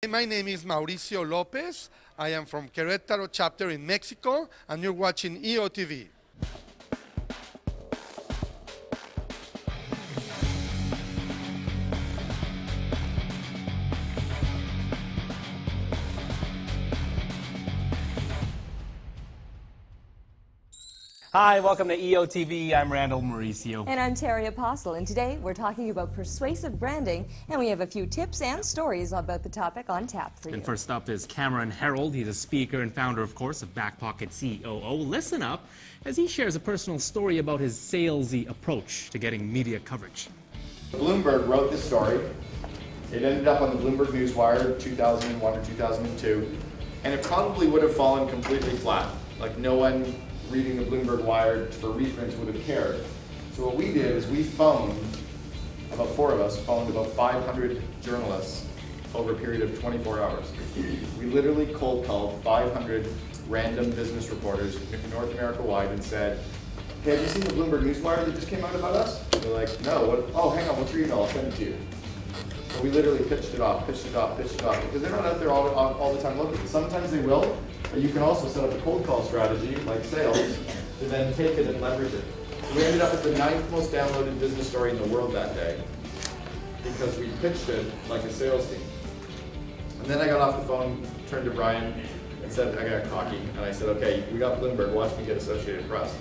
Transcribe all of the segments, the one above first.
My name is Mauricio Lopez. I am from Querétaro chapter in Mexico, and you're watching EOtv. Hi, welcome to EOtv. I'm Randall Mauricio. And I'm Terry Apostle, and today we're talking about persuasive branding, and we have a few tips and stories about the topic on tap for you. And first up is Cameron Herold. He's a speaker and founder, of course, of Back Pocket COO. Listen up as he shares a personal story about his salesy approach to getting media coverage. Bloomberg wrote this story. It ended up on the Bloomberg Newswire 2001 or 2002, and it probably would have fallen completely flat. Like, no one reading the Bloomberg Wire for reprints would have cared. So what we did is we phoned, about four of us, phoned about 500 journalists over a period of 24 hours. We literally cold called 500 random business reporters North America wide and said, hey, have you seen the Bloomberg Newswire that just came out about us? They're like, no, what? Oh, hang on, what's your email? I'll send it to you. So we literally pitched it off, because they're not out there all the time looking. Sometimes they will, but you can also set up a cold call strategy, like sales, to then take it and leverage it. So we ended up with the 9th most downloaded business story in the world that day, because we pitched it like a sales team. And then I got off the phone, turned to Brian, and said, I got cocky, and I said, okay, we got Bloomberg, watch me get Associated Press.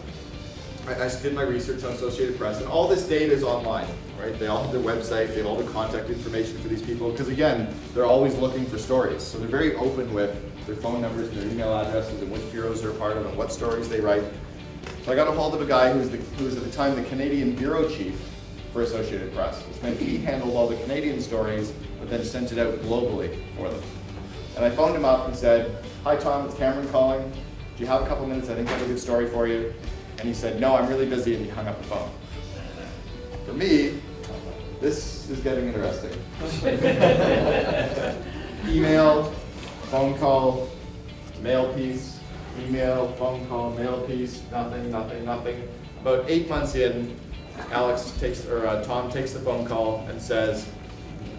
I did my research on Associated Press, and all this data is online, right? They all have their website, they have all the contact information for these people, because again, they're always looking for stories. So they're very open with their phone numbers, their email addresses, and which bureaus they're part of, and what stories they write. So I got a hold of a guy who was at the time the Canadian bureau chief for Associated Press, which meant he handled all the Canadian stories, but then sent it out globally for them. And I phoned him up and said, hi Tom, it's Cameron calling. Do you have a couple minutes? I think I have a good story for you. And he said, no, I'm really busy, and he hung up the phone. For me, this is getting interesting. Email, phone call, mail piece, email, phone call, mail piece, nothing. About 8 months in, Tom takes the phone call and says,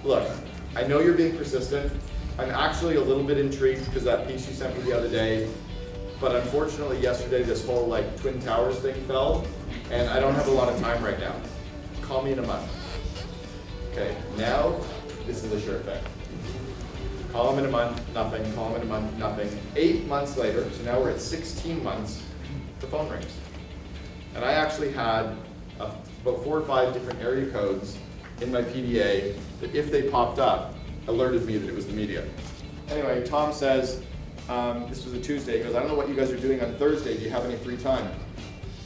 look, I know you're being persistent. I'm actually a little bit intrigued because that piece you sent me the other day, but unfortunately yesterday this whole Twin Towers thing fell, and I don't have a lot of time right now. Call me in a month. Okay, now this is a sure thing. Call him in a month, nothing. Call him in a month, nothing. 8 months later, so now we're at 16 months, the phone rings. And I actually had about 4 or 5 different area codes in my PDA that if they popped up, alerted me that it was the media. Anyway, Tom says, this was a Tuesday, he goes, I don't know what you guys are doing on Thursday, do you have any free time?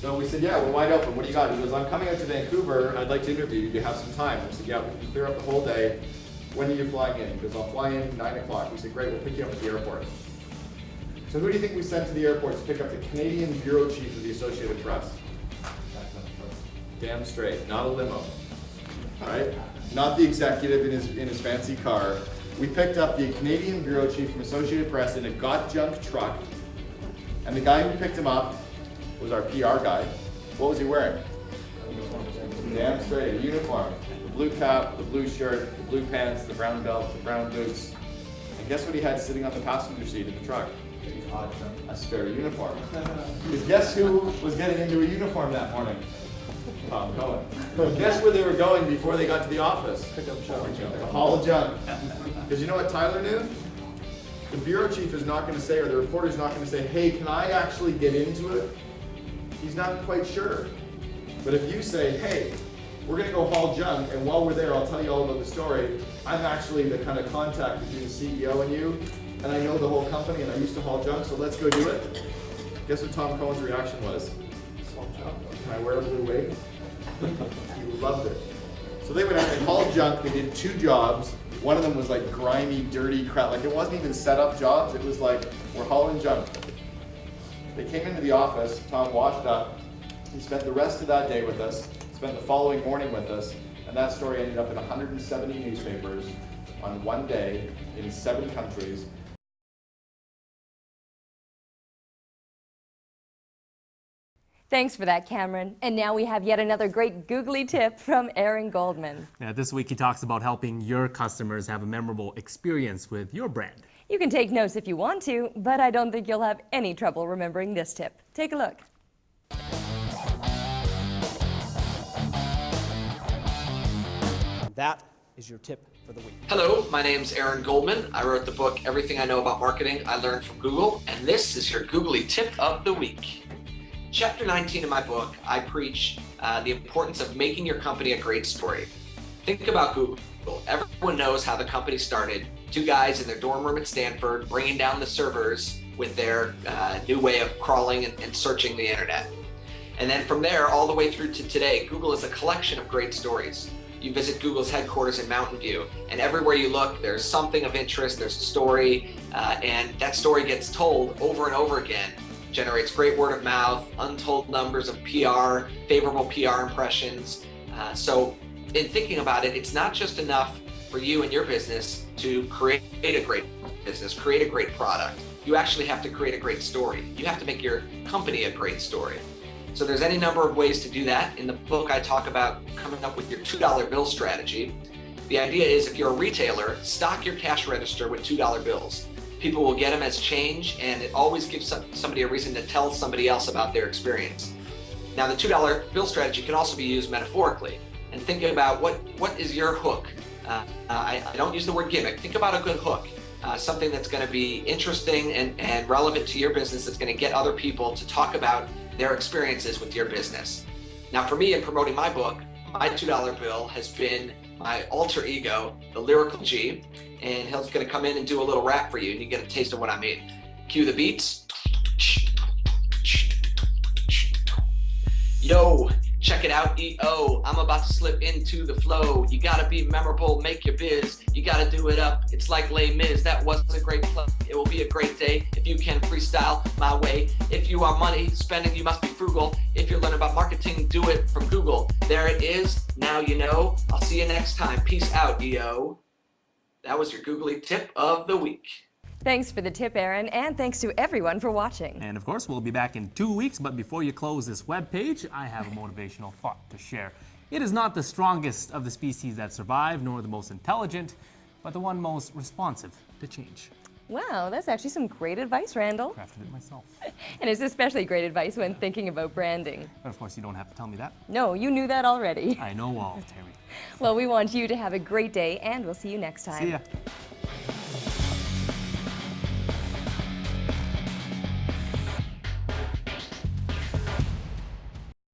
So we said, yeah, we're wide open, what do you got? He goes, I'm coming out to Vancouver, I'd like to interview you, do you have some time? I said, yeah, we can clear up the whole day. When are you flying in? He goes, I'll fly in 9 o'clock. We said, great, we'll pick you up at the airport. So who do you think we sent to the airport to pick up the Canadian bureau chief of the Associated Press? Damn straight, not a limo, right? Not the executive in his fancy car. We picked up the Canadian bureau chief from Associated Press in a got junk truck, and the guy who picked him up was our PR guy. What was he wearing? Damn straight, a uniform. The blue cap, the blue shirt, the blue pants, the brown belt, the brown boots. And guess what he had sitting on the passenger seat of the truck? A spare uniform. Because guess who was getting into a uniform that morning? Tom Cohen. Guess where they were going before they got to the office? Pick up junk. A haul of junk. Because you know what Tyler knew? The bureau chief is not going to say, or the reporter's not going to say, hey, can I actually get into it? He's not quite sure. But if you say, hey, we're going to go haul junk, and while we're there, I'll tell you all about the story. I'm actually the kind of contact between the CEO and you, and I know the whole company, and I used to haul junk, so let's go do it. Guess what Tom Cohen's reaction was? Can I wear a blue wig? He loved it. So they went out and hauled junk. They did 2 jobs. One of them was like grimy, dirty crap. Like, it wasn't even set up jobs. It was like, we're hauling junk. They came into the office. Tom washed up. He spent the rest of that day with us, spent the following morning with us, and that story ended up in 170 newspapers on one day in 7 countries. Thanks for that, Cameron. And now we have yet another great googly tip from Aaron Goldman. Now, this week he talks about helping your customers have a memorable experience with your brand. You can take notes if you want to, but I don't think you'll have any trouble remembering this tip. Take a look. That is your tip for the week. Hello, my name's Aaron Goldman. I wrote the book Everything I Know About Marketing I Learned from Google, and this is your googly tip of the week. Chapter 19 of my book, I preach the importance of making your company a great story. Think about Google. Everyone knows how the company started. Two guys in their dorm room at Stanford bringing down the servers with their new way of crawling and searching the internet. And then from there all the way through to today, Google is a collection of great stories. You visit Google's headquarters in Mountain View, and everywhere you look, there's something of interest, there's a story, and that story gets told over and over again. Generates great word of mouth, untold numbers of PR, favorable PR impressions. So in thinking about it, it's not just enough for you and your business to create a great business, create a great product. You actually have to create a great story. You have to make your company a great story. So there's any number of ways to do that. In the book, I talk about coming up with your $2 bill strategy. The idea is if you're a retailer, stock your cash register with $2 bills. People will get them as change, and it always gives somebody a reason to tell somebody else about their experience. Now, the $2 bill strategy can also be used metaphorically, and think about what is your hook. I don't use the word gimmick. Think about a good hook, something that's going to be interesting and relevant to your business, that's going to get other people to talk about their experiences with your business. Now, for me, in promoting my book, my $2 bill has been my alter ego, the Lyrical G, and he's going to come in and do a little rap for you, and you get a taste of what I mean. Cue the beats. Yo, check it out, EO. I'm about to slip into the flow. You gotta be memorable, make your biz. You gotta do it up. It's like Les Mis. That was a great play. It will be a great day if you can freestyle my way. If you are money spending, you must be frugal. If you're learning about marketing, do it from Google. There it is. Now you know. I'll see you next time. Peace out, EO. That was your googly tip of the week. Thanks for the tip, Aaron, and thanks to everyone for watching. And of course, we'll be back in 2 weeks, but before you close this webpage, I have a motivational thought to share. It is not the strongest of the species that survive, nor the most intelligent, but the one most responsive to change. Wow, that's actually some great advice, Randall. Crafted it myself. And it's especially great advice when thinking about branding. But of course, you don't have to tell me that. No, you knew that already. I know all, Terry. Well, we want you to have a great day, and we'll see you next time. See ya.